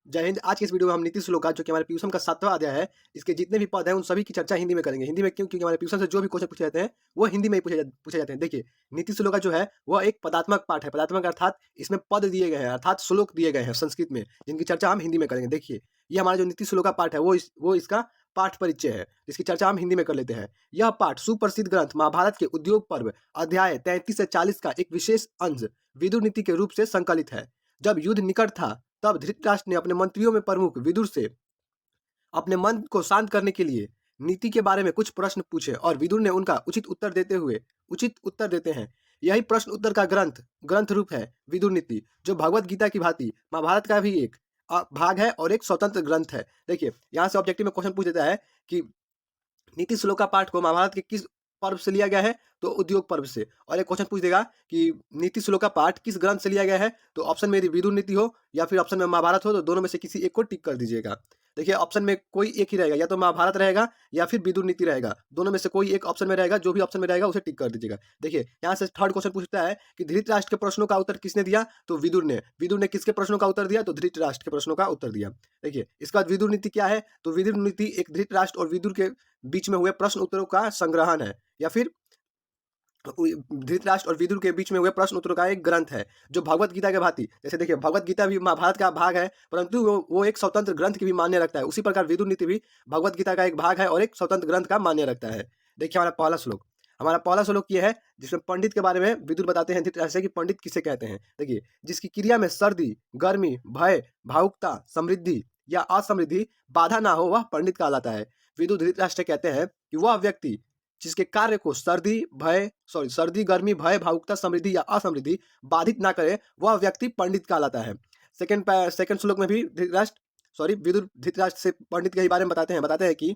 जय हिंद। आज की इस वीडियो में हम नीति श्लोका जो कि हमारे पीयूषम का 7वां अध्याय है, इसके जितने भी पद हैं उन सभी की चर्चा हिंदी में करेंगे। हिंदी में क्यों? क्योंकि हमारे पीयूषम से जो भी क्वेश्चन पूछे जाते हैं वो हिंदी में ही पूछे जाते हैं। देखिए, नीति श्लोका जो है वह एक पदात्मक पाठ है। पदात्मक अर्थात इसमें पद दिए गए हैं, अर्थात श्लोक दिए गए हैं संस्कृत में, जिनकी चर्चा हम हिंदी में करेंगे। देखिए, ये हमारा जो नीति श्लोका पाठ है वो इसका पाठ परिचय है, जिसकी चर्चा हम हिंदी में कर लेते हैं। यह पाठ सुप्रसिद्ध ग्रंथ महाभारत के उद्योग पर्व अध्याय 33 से 40 का एक विशेष अंश विदुर नीति के रूप से संकलित है। जब युद्ध निकट था तब धृतराष्ट्र ने अपने मंत्रियों में प्रमुख विदुर से अपने मन को शांत करने के लिए नीति के बारे में कुछ प्रश्न पूछे और विदुर ने उनका उचित उत्तर देते हैं। यही प्रश्न उत्तर का ग्रंथ रूप है विदुर नीति, जो भगवत गीता की भांति महाभारत का भी एक भाग है और एक स्वतंत्र ग्रंथ है। देखिए, यहाँ से ऑब्जेक्टिव में क्वेश्चन पूछ देता है कि नीति श्लोका पाठ को महाभारत के किस पर्व से लिया गया है, तो उद्योग पर्व से। और एक क्वेश्चन पूछ देगा कि नीति श्लोका पाठ किस ग्रंथ से लिया गया है, तो ऑप्शन में यदि विदुर नीति हो या फिर ऑप्शन में महाभारत हो, तो दोनों में से किसी एक को टिक कर दीजिएगा। देखिए, ऑप्शन में कोई एक ही रहेगा, या तो महाभारत रहेगा या फिर विदुर नीति रहेगा। दोनों में से कोई एक ऑप्शन में रहेगा, जो भी ऑप्शन में रहेगा उसे टिक कर दीजिएगा। देखिए, यहाँ से थर्ड क्वेश्चन पूछता है कि धृतराष्ट्र के प्रश्नों का उत्तर किसने दिया, तो विदुर ने। विदुर ने किसके प्रश्नों का उत्तर दिया, तो धृतराष्ट्र के प्रश्नों का उत्तर दिया। देखिए, इसके बाद विदुर नीति क्या है, तो विदुर नीति एक धृतराष्ट्र और विदुर के बीच में हुए प्रश्न उत्तरों का संग्रहण है, या फिर धृतराष्ट्र और विदुर के बीच में हुए प्रश्न उत्तरों का एक ग्रंथ है, जो भगवत गीता के भांति। जैसे देखिए, भगवत गीता भी महाभारत का भाग है, परंतु वो एक स्वतंत्र ग्रंथ की भी मान्य रखता है। उसी प्रकार विदुर नीति भी भगवत गीता का एक भाग है और एक स्वतंत्र ग्रंथ का मान्य रखता है। देखिए, हमारा पहला श्लोक ये है, जिसमें पंडित के बारे में विदुर बताते हैं धृतराष्ट्र से कि पंडित किसे कहते हैं। देखिए, जिसकी क्रिया में सर्दी, गर्मी, भय, भावुकता, समृद्धि या असमृद्धि बाधा ना हो, वह पंडित कहलाता है। विदुर धृतराष्ट्र कहते हैं कि वह व्यक्ति जिसके कार्य को सर्दी, गर्मी, भय, भावुकता, समृद्धि या असमृद्धि बाधित ना करे, वह व्यक्ति पंडित कहलाता है। सेकंड श्लोक में भी विदुर धृतराष्ट्र से पंडित के ही बारे में बताते हैं कि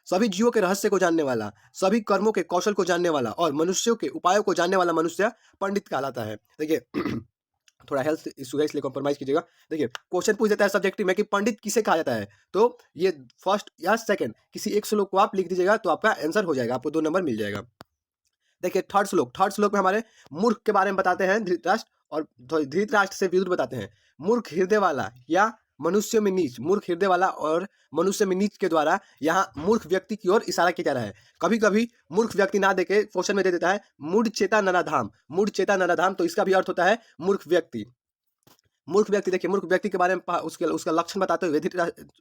सभी जीवों के रहस्य को जानने वाला, सभी कर्मों के कौशल को जानने वाला और मनुष्यों के उपायों को जानने वाला मनुष्य पंडित कहलाता है। देखिए, थोड़ा हेल्थ इशू है इसलिए कॉम्प्रोमाइज कीजिएगा। देखिए, क्वेश्चन पूछ देता है सब्जेक्टिव में कि पंडित किसे कहा जाता है, तो ये फर्स्ट या सेकंड किसी एक श्लोक को आप लिख दीजिएगा तो आपका आंसर हो जाएगा, आपको 2 नंबर मिल जाएगा। देखिए, थर्ड श्लोक में हमारे मूर्ख के बारे में बताते हैं धृतराष्ट्र, और धृतराष्ट्र से विदुर बताते हैं। मूर्ख हृदय वाला या मनुष्य में नीच, मूर्ख हृदय वाला और मनुष्य में नीच के द्वारा यहाँ मूर्ख व्यक्ति की ओर इशारा किया जा रहा है। कभी कभी मूर्ख व्यक्ति ना देके क्वेश्चन में दे देता है मूढ़ चेता नराधाम, तो इसका भी अर्थ होता है मूर्ख व्यक्ति। देखिए, मूर्ख व्यक्ति के बारे में उसका लक्षण बताते हुए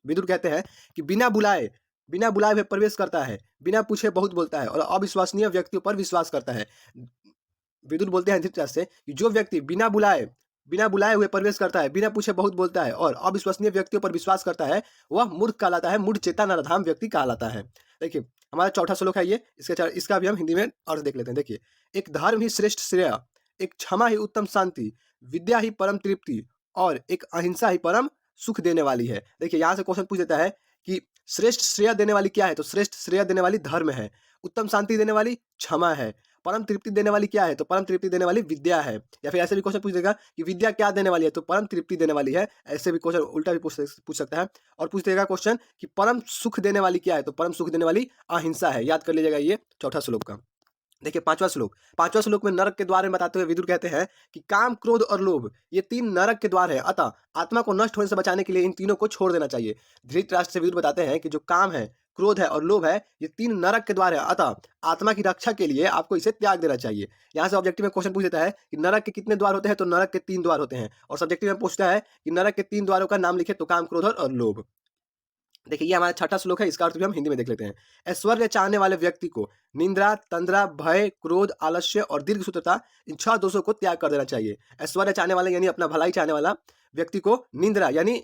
विदुर कहते हैं कि बिना बुलाए हुए प्रवेश करता है, बिना पूछे बहुत बोलता है और अविश्वसनीय व्यक्तियों पर विश्वास करता है। विदुर बोलते हैं धृतराष्ट्र से कि जो व्यक्ति बिना बुलाए हुए प्रवेश करता है, बिना पूछे बहुत बोलता है और अविश्वसनीय व्यक्तियों पर विश्वास करता है, वह मूर्ख कहलाता है, मूढ़ चेता नराधाम व्यक्ति कहलाता है। देखिए, हमारा चौथा श्लोक है ये, इसका भी हम हिंदी में अर्थ देख लेते हैं। देखिए, एक धर्म ही श्रेष्ठ श्रेय, एक क्षमा ही उत्तम शांति, विद्या ही परम तृप्ति और एक अहिंसा ही परम सुख देने वाली है। देखिए, यहाँ से क्वेश्चन पूछ देता है कि श्रेष्ठ श्रेय देने वाली क्या है, तो श्रेष्ठ श्रेय देने वाली धर्म है, उत्तम शांति देने वाली क्षमा है, परम तृप्ति देने वाली क्या है, तो परम तृप्ति देने वाली विद्या है। या फिर ऐसे भी क्वेश्चन पूछ देगा कि विद्या क्या देने वाली है, तो परम तृप्ति देने वाली है। ऐसे भी क्वेश्चन उल्टा भी पूछ सकता है। और पूछ देगा क्वेश्चन कि परम सुख देने वाली क्या है, तो परम सुख देने वाली अहिंसा है। याद कर लीजिएगा ये चौथा श्लोक का। देखिए, पांचवा श्लोक में नरक के द्वार में बताते हुए विदुर कहते हैं कि काम, क्रोध और लोभ ये 3 नरक के द्वार है, अतः आत्मा को नष्ट होने से बचाने के लिए इन तीनों को छोड़ देना चाहिए। धृतराष्ट्र से विदुर बताते हैं कि जो काम है, क्रोध है और लोभ है, ये 3 नरक के द्वार है, अतः आत्मा की रक्षा के लिए आपको इसे त्याग देना चाहिए। यहाँ से ऑब्जेक्टिव में क्वेश्चन पूछ देता है कि नरक के कितने द्वार होते हैं, तो नरक के 3 द्वार होते हैं। और सब्जेक्टिव में पूछता है कि नरक के 3 द्वारों का नाम लिखे, तो काम, क्रोध और लोभ। देखिए, ये हमारा छठा श्लोक है, इसका अर्थ भी हम हिंदी में देख लेते हैं। ऐश्वर्य चाहने वाले व्यक्ति को निंद्रा, तंद्रा, भय, क्रोध, आलस्य और दीर्घसूत्रता इन 6 दोषों को त्याग कर देना चाहिए। ऐश्वर्य चाहने वाले यानी अपना भलाई चाहने वाला व्यक्ति को निंद्रा यानी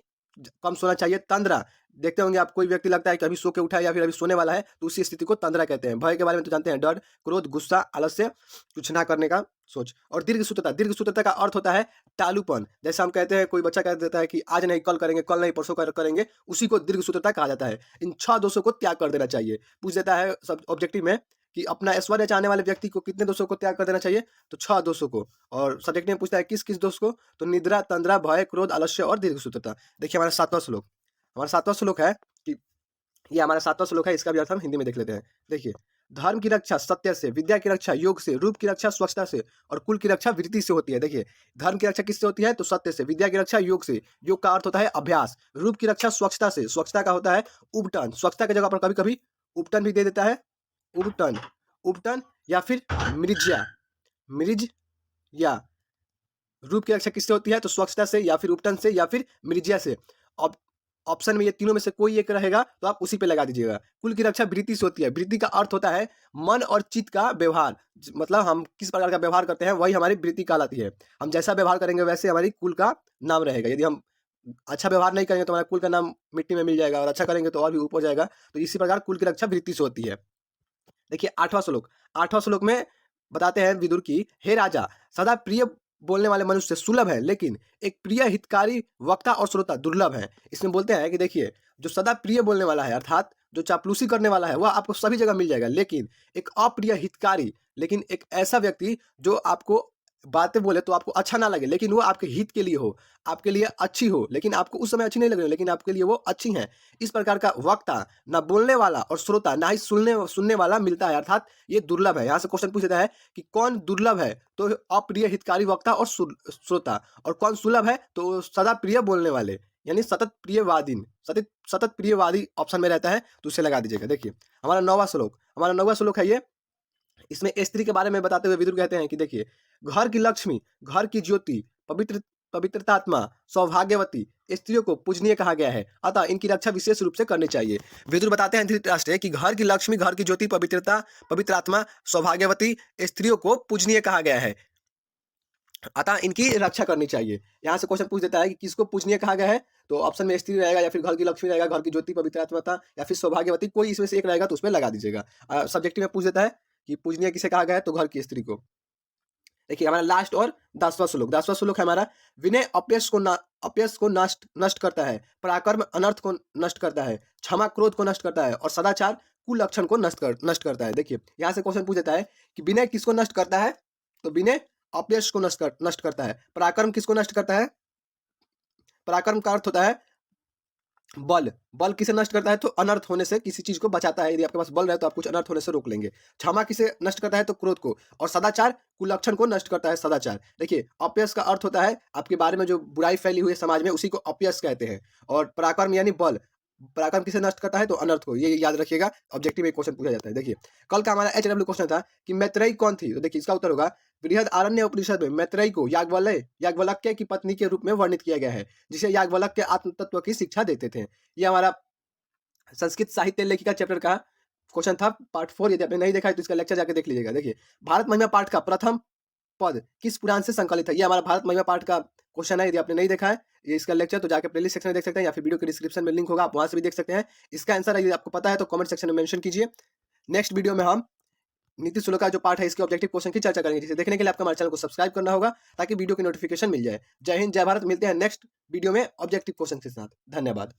कम सोना चाहिए। तंद्रा, देखते होंगे आप, कोई व्यक्ति लगता है कि अभी सो के उठा है या फिर अभी सोने वाला है, तो उसी स्थिति को तंद्रा कहते हैं। भय के बारे में तो जानते हैं, डर, क्रोध, गुस्सा, आलस्य, कुछ ना करने का सोच। और दीर्घसूत्रता का अर्थ होता है टालूपन। जैसे हम कहते हैं, कोई बच्चा कह देता है कि आज नहीं कल करेंगे, कल नहीं परसों करेंगे, उसी को दीर्घसूत्रता कहा जाता है। इन 6 दोषों को त्याग कर देना चाहिए। पूछ देता है सब ऑब्जेक्टिव में कि अपना ऐश्वर्य चाहने वाले व्यक्ति को कितने दोषों को त्याग कर देना चाहिए, तो 6 दोषों को। और सब्जेक्टिव में पूछता है किस किस दोष को, तो निद्रा, तंद्रा, भय, क्रोध, आलस्य और दीर्घसूत्रता। देखिए, हमारा 7वां श्लोक है कि ये हमारा 7वां श्लोक है, इसका भी अर्थ हम हिंदी में देख लेते हैं। देखिए, धर्म की रक्षा सत्य से, विद्या की रक्षा योग से, रूप की रक्षा स्वच्छता से और कुल की रक्षा वृत्ति से होती है। देखिए, धर्म की रक्षा किससे होती है? तो सत्य से। विद्या की रक्षा योग से, योग का अर्थ होता है अभ्यास। रूप की रक्षा स्वच्छता से, स्वच्छता का होता है उपटन। स्वच्छता की जगह पर कभी-कभी उपटन भी दे देता है, उपटन, उपटन या फिर मृज्या, मृज्या। रूप की रक्षा किससे होती है? तो स्वच्छता से या फिर उपटन से या फिर मृज्या से। ऑप ऑप्शन में ये तीनों में से कोई एक रहेगा तो आप उसी पे लगा दीजिएगा। कुल की रक्षा वृत्ति से होती है। वृत्ति का अर्थ होता है मन और चित्त का व्यवहार। मतलब हम किस प्रकार का व्यवहार करते हैं वही हमारी वृत्ति कहलाती है। हम जैसा व्यवहार करेंगे वैसे हमारी कुल का नाम रहेगा। यदि हम अच्छा व्यवहार नहीं करेंगे तो हमारा कुल का नाम मिट्टी में मिल जाएगा और अच्छा करेंगे तो और भी ऊपर हो जाएगा। तो इसी प्रकार कुल की रक्षा वृत्ति से होती है। देखिए 8वां श्लोक, 8वां श्लोक में बताते हैं विदुर की, हे राजा, सदा प्रिय बोलने वाले मनुष्य सुलभ है, लेकिन एक प्रिय हितकारी वक्ता और श्रोता दुर्लभ है। इसमें बोलते हैं कि देखिए, जो सदा प्रिय बोलने वाला है अर्थात जो चापलूसी करने वाला है वह आपको सभी जगह मिल जाएगा, लेकिन एक अप्रिय हितकारी, लेकिन एक ऐसा व्यक्ति जो आपको बातें बोले तो आपको अच्छा ना लगे लेकिन वो आपके हित के लिए हो, आपके लिए अच्छी हो, लेकिन आपको उस समय अच्छी नहीं लग रही हो लेकिन आपके लिए वो अच्छी हैं। इस प्रकार का वक्ता, ना बोलने वाला और श्रोता, ना ही सुनने सुनने वाला मिलता है, अर्थात ये दुर्लभ है। यहाँ से क्वेश्चन पूछ देता है कि कौन दुर्लभ है? तो अप्रिय हितकारी वक्ता और श्रोता। और कौन सुलभ है? तो सदा प्रिय बोलने वाले, यानी सतत प्रियवादीन, सतत सतत प्रियवादी ऑप्शन में रहता है तो उसे लगा दीजिएगा। देखिए हमारा 9वां श्लोक है ये। इसमें स्त्री के बारे में बताते हुए विदुर कहते हैं कि देखिए, घर की लक्ष्मी, घर की ज्योति, पवित्रतात्मा, सौभाग्यवती स्त्रियों को पूजनीय कहा गया है, अतः इनकी रक्षा विशेष रूप से करनी चाहिए। विदुर बताते हैं धृतराष्ट्र कि घर की लक्ष्मी, घर की ज्योति, पवित्रात्मा, सौभाग्यवती स्त्रियों को पूजनीय कहा गया है, अतः इनकी रक्षा करनी चाहिए। यहाँ से क्वेश्चन पूछ देता है कि किसको पूजनीय कहा गया है? तो ऑप्शन में स्त्री रहेगा या फिर घर की लक्ष्मी रहेगा, घर की ज्योति, पवित्रात्मता या फिर सौभाग्यवती, कोई इसमें से एक रहेगा तो उसमें लगा दीजिएगा। सब्जेक्टिव में पूछ देता है कि पूजनीय किसे कहा गया है? तो घर की स्त्री को। देखिए हमारा लास्ट और 10वां श्लोक है हमारा, विनय अपयश को नष्ट करता है, पराक्रम अनर्थ को नष्ट करता है, क्षमा क्रोध को नष्ट करता है और सदाचार कुलक्षण को नष्ट करता है। देखिए यहाँ से क्वेश्चन पूछ देता है कि विनय किसको नष्ट करता है? तो विनय अपयश को नष्ट करता है। पराक्रम किसको नष्ट करता है? पराक्रम का अर्थ होता है बल किसे नष्ट करता है? तो अनर्थ होने से किसी चीज को बचाता है। यदि आपके पास बल रहे तो आप कुछ अनर्थ होने से रोक लेंगे। क्षमा किसे नष्ट करता है? तो क्रोध को। और सदाचार कुलक्षण को नष्ट करता है, सदाचार। देखिए अपयश का अर्थ होता है आपके बारे में जो बुराई फैली हुई है समाज में, उसी को अपयश कहते हैं। और पराक्रम यानी बल, पराक्रम किसे नष्ट करता है? तो अनर्थ को। ये याद रखिएगा, ऑब्जेक्टिव में क्वेश्चन पूछा जाता है। देखिए कल का हमारा HW क्वेश्चन था कि मैत्रेयी कौन थी? तो देखिए इसका उत्तर होगा, बृहद आरण्य उपनिषद में मैत्रेयी को याज्ञवल्क्य की पत्नी के रूप में वर्णित किया गया है, जिसे याज्ञवल्क्य आत्म तत्व की शिक्षा देते थे। ये हमारा संस्कृत साहित्य लेखिका चैप्टर का क्वेश्चन था, पार्ट 4। यदि आपने नहीं देखा है तो इसका लेक्चर जाके देख लीजिएगा। देखिए भारत महिमा पाठ का प्रथम पद किस पुराण से संकलित है? ये हमारा भारत महिमा पाठ का क्वेश्चन है। यदि आपने नहीं देखा है ये इसका लेक्चर तो जाके प्लेलिस्ट सेक्शन में देख सकते हैं या फिर वीडियो के डिस्क्रिप्शन में लिंक होगा, आप वहां से भी देख सकते हैं। इसका आंसर यदि आपको पता है तो कमेंट सेक्शन में मेंशन कीजिए। नेक्स्ट वीडियो में हम नीति श्लोक का जो पार्ट है इसके ऑब्जेक्टिव क्वेश्चन की चर्चा करेंगे, जिसे देखने के लिए आपको हमारे चैनल को सब्सक्राइब करना होगा ताकि वीडियो की नोटिफिकेशन मिल जाए। जय हिंद, जय भारत। मिलते हैं नेक्स्ट वीडियो में ऑब्जेक्टिव क्वेश्चन के साथ। धन्यवाद।